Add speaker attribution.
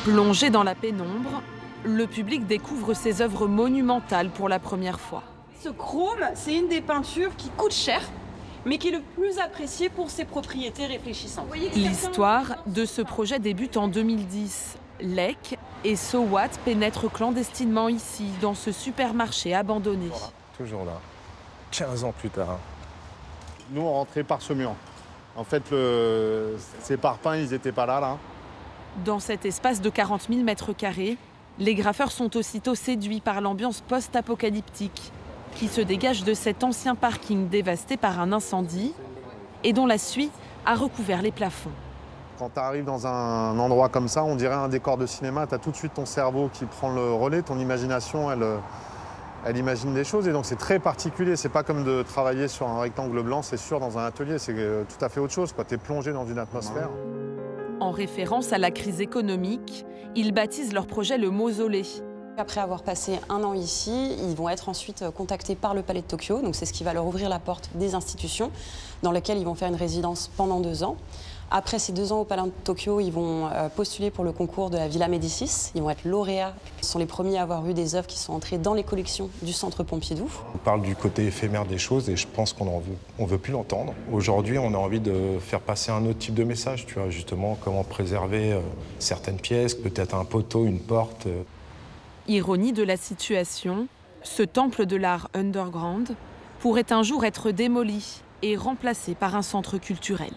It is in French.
Speaker 1: Plongé dans la pénombre, le public découvre ces œuvres monumentales pour la première fois.
Speaker 2: Ce chrome, c'est une des peintures qui coûte cher, mais qui est le plus apprécié pour ses propriétés réfléchissantes.
Speaker 1: L'histoire de ce projet débute en 2010. Lek et So What pénètrent clandestinement ici, dans ce supermarché abandonné.
Speaker 3: Voilà, toujours là, 15 ans plus tard.
Speaker 4: Nous, on rentrait par ce mur. En fait, ces parpaings, ils n'étaient pas là.
Speaker 1: Dans cet espace de 40 000 mètres carrés, les graffeurs sont aussitôt séduits par l'ambiance post-apocalyptique qui se dégage de cet ancien parking dévasté par un incendie et dont la suie a recouvert les plafonds.
Speaker 4: Quand tu arrives dans un endroit comme ça, on dirait un décor de cinéma, tu as tout de suite ton cerveau qui prend le relais, ton imagination, elle imagine des choses. Et donc c'est très particulier, c'est pas comme de travailler sur un rectangle blanc, c'est sûr, dans un atelier, c'est tout à fait autre chose. Tu es plongé dans une atmosphère.
Speaker 1: En référence à la crise économique, ils baptisent leur projet le Mausolée.
Speaker 5: Après avoir passé un an ici, ils vont être ensuite contactés par le Palais de Tokyo. Donc c'est ce qui va leur ouvrir la porte des institutions dans lesquelles ils vont faire une résidence pendant 2 ans. Après ces 2 ans au Palais de Tokyo, ils vont postuler pour le concours de la Villa Médicis. Ils vont être lauréats. Ils sont les premiers à avoir eu des œuvres qui sont entrées dans les collections du Centre Pompidou.
Speaker 3: On parle du côté éphémère des choses et je pense qu'on veut plus l'entendre. Aujourd'hui, on a envie de faire passer un autre type de message, tu vois, justement, comment préserver certaines pièces, peut-être un poteau, une porte.
Speaker 1: Ironie de la situation, ce temple de l'art underground pourrait un jour être démoli et remplacé par un centre culturel.